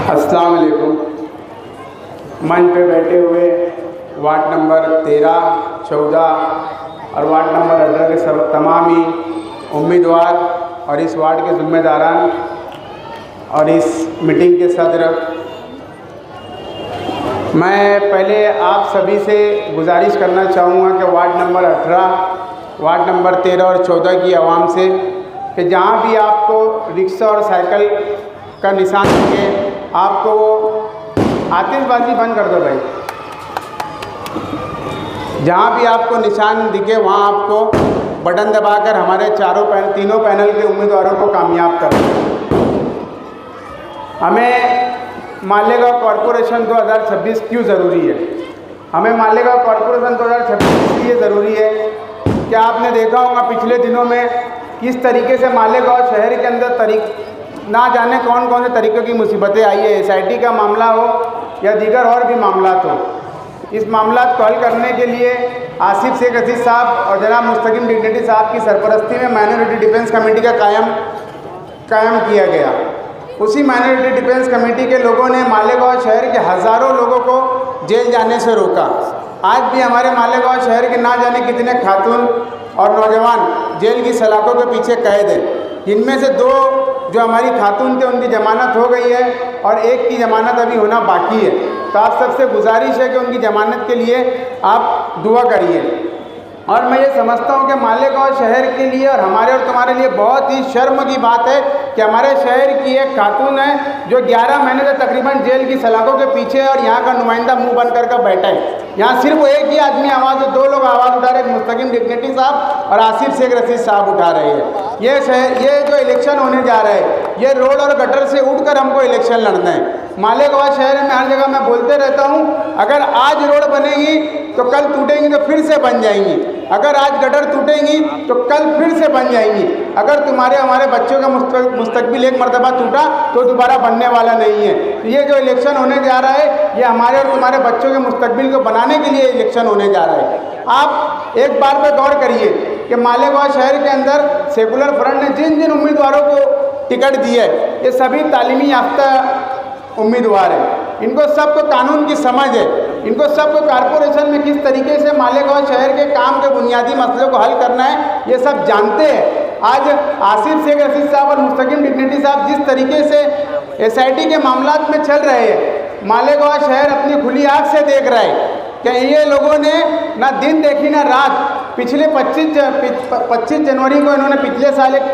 अस्सलाम वालेकुम। मंच पे बैठे हुए वार्ड नंबर 13, 14 और वार्ड नंबर 18 के सब तमाम ही उम्मीदवार और इस वार्ड के ज़िम्मेदारान और इस मीटिंग के सदर, मैं पहले आप सभी से गुजारिश करना चाहूँगा कि वार्ड नंबर 18, वार्ड नंबर 13 और 14 की आवाम से कि जहाँ भी आपको रिक्शा और साइकिल का निशान दिखे, आपको वो आतिशबाजी बंद कर दो भाई। जहाँ भी आपको निशान दिखे वहाँ आपको बटन दबाकर हमारे तीनों पैनल के उम्मीदवारों को कामयाब करना। हमें मालेगांव कॉरपोरेशन 2026 क्यों ज़रूरी है? हमें मालेगांव कॉरपोरेशन 2026 इसलिए ज़रूरी है कि आपने देखा होगा पिछले दिनों में किस तरीके से मालेगांव शहर के अंदर ना जाने कौन कौन से तरीक़ों की मुसीबतें आई है। SIT का मामला हो या दीगर और भी मामला हो, इस मामला को हल करने के लिए आसिफ शेख रशीद साहब और जनाब मुस्तकीम डिग्निटी साहब की सरपरस्ती में माइनॉरिटी डिफेंस कमेटी का कायम किया गया। उसी माइनॉरिटी डिफेंस कमेटी के लोगों ने मालेगांव शहर के हज़ारों लोगों को जेल जाने से रोका। आज भी हमारे मालेगांव शहर के ना जाने कितने खातून और नौजवान जेल की सलाखों के पीछे कैद हैं। इनमें से 2 जो हमारी खातून थे उनकी ज़मानत हो गई है और एक की ज़मानत अभी होना बाकी है। तो आप सबसे गुजारिश है कि उनकी ज़मानत के लिए आप दुआ करिए। और मैं ये समझता हूँ कि मालेगांव शहर के लिए और हमारे और तुम्हारे लिए बहुत ही शर्म की बात है कि हमारे शहर की एक खातून है जो 11 महीने से तकरीबन जेल की सलाखों के पीछे है और यहाँ का नुमाइंदा मुंह बंद कर बैठा है। यहाँ सिर्फ एक ही आदमी आवाज़, 2 लोग आवाज़ उठा रहे हैं, मुस्तकीम डिग्निटी साहब और आसिफ शेख रशीद साहब उठा रहे हैं। ये जो इलेक्शन होने जा रहा है, ये रोड और गटर से उठकर हमको इलेक्शन लड़ना है। मालेगांव शहर में हर जगह मैं बोलते रहता हूँ, अगर आज रोड बनेगी तो कल टूटेंगी तो फिर से बन जाएंगी, अगर आज गटर टूटेंगी तो कल फिर से बन जाएंगी। अगर हमारे बच्चों का मुस्तकबिल एक मरतबा टूटा तो दोबारा बनने वाला नहीं है। तो ये जो इलेक्शन होने जा रहा है, ये हमारे और तुम्हारे बच्चों के मुस्तकबिल को बनाने के लिए इलेक्शन होने जा रहा है। आप एक बात पर गौर करिए कि मालेगांव शहर के अंदर सेकुलर फ्रंट ने जिन जिन उम्मीदवारों को टिकट दी है, ये सभी तालीमी याफ्ता उम्मीदवार हैं। इनको सबको कानून की समझ है, इनको सबको कॉरपोरेशन में किस तरीके से मालेगांव शहर के काम के बुनियादी मसलों को हल करना है, ये सब जानते हैं। आज आसिफ शेख रशीद साहब और मुस्तकीम डिग्निटी साहब जिस तरीके से SIT के मामलात में चल रहे हैं, मालेगांव शहर अपनी खुली आँख से देख रहा है कि ये लोगों ने ना दिन देखी ना रात। पिछले 25 जनवरी को इन्होंने पिछले साल एक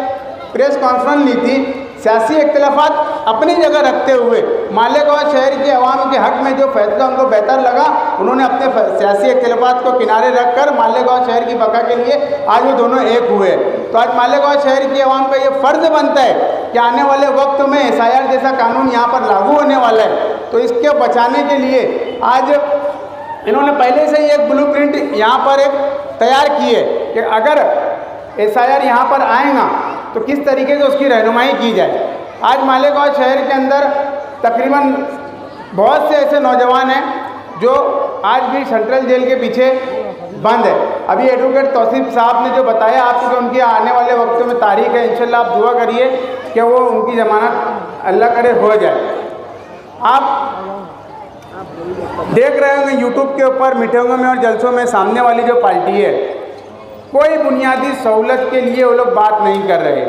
प्रेस कॉन्फ्रेंस ली थी, सियासी इख्तिलाफात अपनी जगह रखते हुए मालेगांव शहर के अवाम के हक़ में जो फैसला उनको बेहतर लगा, उन्होंने अपने सियासी इख्तिलाफात को किनारे रखकर मालेगांव शहर की बका के लिए आज वो दोनों एक हुए। तो आज मालेगांव शहर की अवाम का ये फ़र्ज़ बनता है कि आने वाले वक्त में SIR जैसा कानून यहाँ पर लागू होने वाला है, तो इसके बचाने के लिए आज इन्होंने पहले से ही एक ब्लूप्रिंट यहाँ पर एक तैयार की है कि अगर SIR यहाँ पर आएगा तो किस तरीके से उसकी रहनुमाई की जाए। आज मालेगांव शहर के अंदर तकरीबन बहुत से ऐसे नौजवान हैं जो आज भी सेंट्रल जेल के पीछे बंद है। अभी एडवोकेट तौसीफ साहब ने जो बताया आपको, उनकी आने वाले वक्तों में तारीख है, इंशाल्लाह आप दुआ करिए कि वो उनकी ज़मानत अल्लाह करे हो जाए। आप देख रहे होंगे यूट्यूब के ऊपर मीटिंगों में और जलसों में सामने वाली जो पार्टी है, कोई बुनियादी सहूलत के लिए वो लोग बात नहीं कर रहे।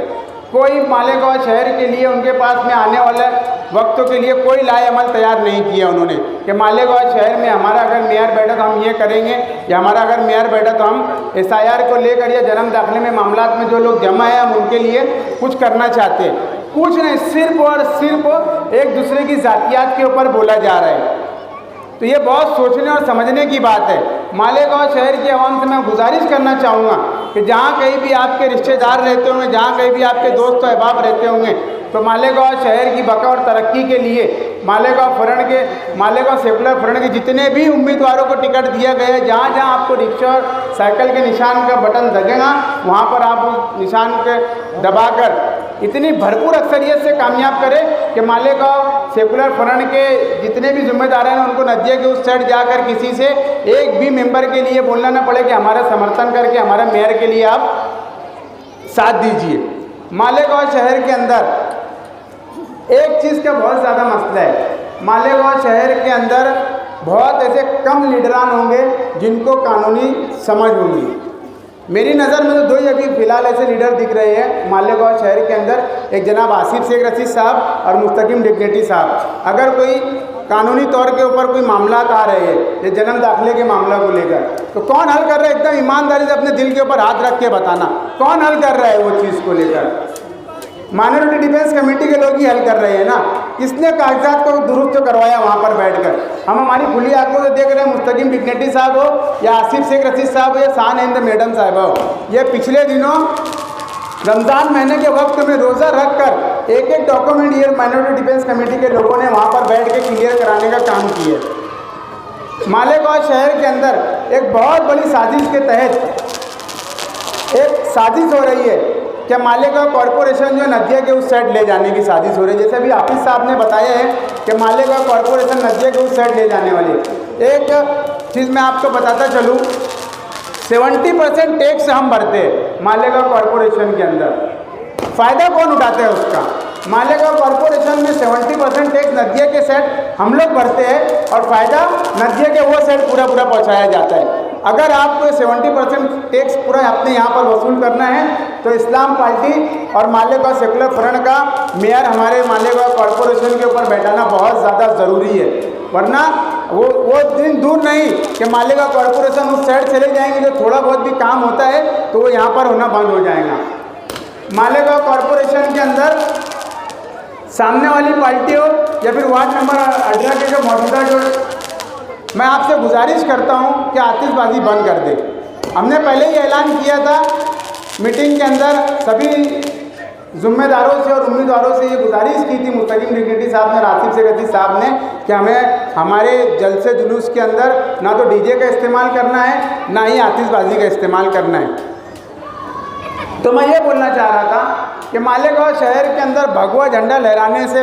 कोई मालेगांव शहर के लिए उनके पास में आने वाले वक्तों के लिए कोई लाए अमल तैयार नहीं किया उन्होंने कि मालेगांव शहर में हमारा अगर मेयर बैठा तो हम ये करेंगे, या हमारा अगर मेयर बैठा तो हम SIR को लेकर या जन्म दाखिले में मामलात में जो लोग जमा है हम उनके लिए कुछ करना चाहते हैं। कुछ नहीं, सिर्फ और सिर्फ एक दूसरे की ज़ातियात के ऊपर बोला जा रहा है। तो ये बहुत सोचने और समझने की बात है। मालेगांव शहर की आवाम से मैं गुजारिश करना चाहूँगा कि जहाँ कहीं भी आपके रिश्तेदार रहते होंगे, जहाँ कहीं भी आपके दोस्त अहबाब रहते होंगे, तो मालेगांव शहर की बका और तरक्की के लिए मालेगांव सेकुलर फ्रंट के जितने भी उम्मीदवारों को टिकट दिया गया है, जहाँ जहाँ आपको रिक्शा और साइकिल के निशान का बटन दगेगा, वहाँ पर आप उस निशान के दबाकर इतनी भरपूर अक्सरियत से कामयाब करें कि मालेगांव सेकुलर फ्रंट के जितने भी जिम्मेदार हैं उनको नदिया के उस साइड जाकर किसी से एक भी मेंबर के लिए बोलना ना पड़े कि हमारा समर्थन करके हमारे मेयर के लिए आप साथ दीजिए। मालेगांव शहर के अंदर एक चीज़ का बहुत ज़्यादा मसला है मालेगांव शहर के अंदर बहुत ऐसे कम लीडरान होंगे जिनको कानूनी समझ होगी। मेरी नज़र में तो दो ही अभी फ़िलहाल ऐसे लीडर दिख रहे हैं मालेगांव शहर के अंदर, एक जनाब आसिफ शेख रशीद साहब और मुस्तकीम डिग्नेटी साहब। अगर कोई कानूनी तौर के ऊपर कोई मामला आ रहे हैं, ये जन्म दाखिले के मामला को लेकर, तो कौन हल कर रहा है? एकदम ईमानदारी से अपने दिल के ऊपर हाथ रख के बताना कौन हल कर रहा है वो चीज़ को लेकर। माइनॉरिटी डिफेंस कमेटी के लोग ही हल कर रहे हैं ना। किसने कागजात को दुरुस्त करवाया वहाँ पर बैठकर? हम हमारी खुली आंखों से देख रहे हैं, मुस्तकीम डिग्नेटी साहब हो या आसिफ शेख रशीद साहब हो या शान हिंद मैडम साहब हो, ये पिछले दिनों रमज़ान महीने के वक्त में रोज़ा रख कर एक डॉक्यूमेंट ये माइनॉरिटी डिफेंस कमेटी के लोगों ने वहाँ पर बैठ के क्लियर कराने का काम किया। मालेगांव शहर के अंदर एक बहुत बड़ी साजिश के तहत एक साजिश हो रही है कि मालेगांव कॉरपोरेशन जो नदिया के उस साइड ले जाने की साजिश हो रही है। जैसे अभी हाफिज साहब ने बताया है कि मालेगांव कॉरपोरेशन नदिया के उस साइड ले जाने वाली है। एक चीज़ मैं आपको बताता चलूँ, 70% टैक्स हम भरते हैं मालेगांव कॉरपोरेशन के अंदर। फ़ायदा कौन उठाते हैं उसका? मालेगांव कॉरपोरेशन में 70% टैक्स नदिया के साइड हम लोग भरते हैं और फ़ायदा नदिया के वो साइड पूरा पहुंचाया जाता है। अगर आपको 70% टैक्स पूरा अपने यहाँ पर वसूल करना है तो इस्लाम पार्टी और मालेगांव सेकुलर फ्रंट का मेयर हमारे मालेगांव कॉरपोरेशन के ऊपर बैठाना बहुत ज़्यादा ज़रूरी है, वरना वो दिन दूर नहीं कि मालेगांव कॉरपोरेशन उस साइड चले जाएंगे, जो थोड़ा बहुत भी काम होता है तो वो यहाँ पर होना बंद हो जाएगा। मालेगांव कॉरपोरेशन के अंदर सामने वाली पार्टी हो या फिर वार्ड नंबर 18 के जो मौजूदा जो, मैं आपसे गुजारिश करता हूं कि आतिशबाजी बंद कर दे। हमने पहले ही ऐलान किया था मीटिंग के अंदर, सभी जिम्मेदारों से और उम्मीदवारों से ये गुजारिश की थी मुस्तकीम डिग्नेटी साहब ने, आसिफ शेख रशीद साहब ने, कि हमें हमारे जलसे जुलूस के अंदर ना तो डीजे का इस्तेमाल करना है ना ही आतिशबाजी का इस्तेमाल करना है। तो मैं ये बोलना चाह रहा था कि मालेगांव शहर के अंदर भगवा झंडा लहराने से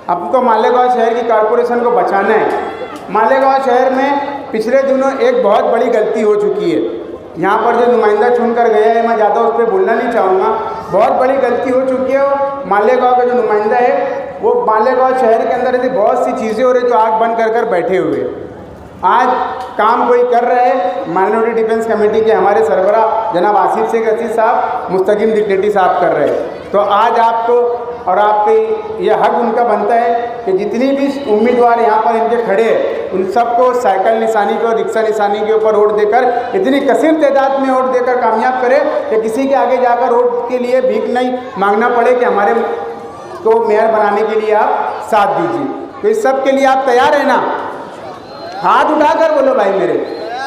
हमको मालेगांव शहर की कॉरपोरेशन को बचाना है। मालेगांव शहर में पिछले दिनों एक बहुत बड़ी गलती हो चुकी है। यहाँ पर जो नुमाइंदा चुनकर गया है, मैं ज़्यादा उस पर बोलना नहीं चाहूँगा, बहुत बड़ी गलती हो चुकी है। और मालेगांव का जो नुमाइंदा है वो मालेगांव शहर के अंदर ऐसी बहुत सी चीज़ें हो रही जो आग बंद कर बैठे हुए। आज काम कोई कर रहे हैं, माइनॉरिटी डिफेंस कमेटी के हमारे सरबरा जनाब आसिफ शेख रशीद साहब, मुस्तकीम डिग्नेटी साहब कर रहे हैं। तो आज आपको और आपके ये हक उनका बनता है कि जितनी भी उम्मीदवार यहाँ पर इनके खड़े हैं उन सबको साइकिल निशानी को, रिक्शा निशानी के ऊपर वोट देकर, इतनी कसीर तादाद में वोट देकर कामयाब करें कि किसी के आगे जाकर वोट के लिए भीख नहीं मांगना पड़े कि हमारे को मेयर बनाने के लिए आप साथ दीजिए। तो इस सब के लिए आप तैयार हैं ना? हाथ उठाकर बोलो भाई मेरे।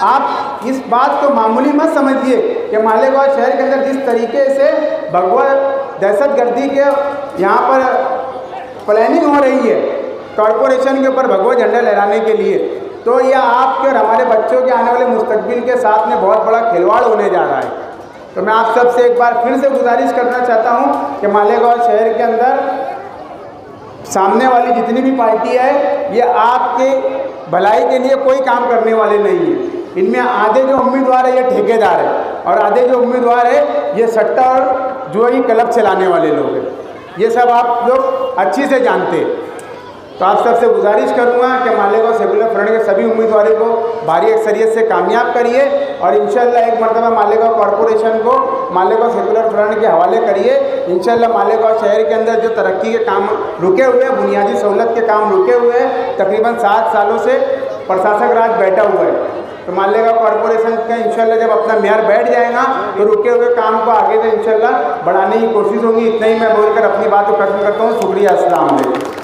आप इस बात को मामूली मत समझिए कि मालेगांव शहर के अंदर जिस तरीके से भगवा दहशतगर्दी के यहाँ पर प्लानिंग हो रही है कॉरपोरेशन के ऊपर भगवा झंडा लहराने के लिए, तो यह आपके और हमारे बच्चों के आने वाले मुस्तकबिल के साथ में बहुत बड़ा खिलवाड़ होने जा रहा है। तो मैं आप सबसे एक बार फिर से गुजारिश करना चाहता हूँ कि मालेगांव शहर के अंदर सामने वाली जितनी भी पार्टी है ये आपके भलाई के लिए कोई काम करने वाले नहीं है। इनमें आधे जो उम्मीदवार है ये ठेकेदार है और आधे जो उम्मीदवार है ये सट्टा और जुआ क्लब चलाने वाले लोग हैं। ये सब आप लोग अच्छी से जानते हैं। तो आप सबसे गुजारिश करूंगा कि मालेगांव सेकुलर फ्रंट के सभी उम्मीदवारों को भारी अक्सरियत से कामयाब करिए और इंशाल्लाह एक मरतबा मालेगांव कॉरपोरेशन को मालेगांव सेकुलर फ्रंट के हवाले करिए। इंशाल्लाह मालेगांव शहर के अंदर जो तरक्की के काम रुके हुए हैं, बुनियादी सहूलत के काम रुके हुए हैं, तकरीबन 7 सालों से प्रशासक राज बैठा हुआ है। तो मालेगांव कॉरपोरेशन का इंशाल्लाह जब अपना मेयर बैठ जाएगा तो रुके हुए काम को आगे से इंशाल्लाह बढ़ाने की कोशिश होगी। इतना ही मैं बोलकर अपनी बात को खत्म करता हूँ। शुक्रिया, अस्सलाम वालेकुम।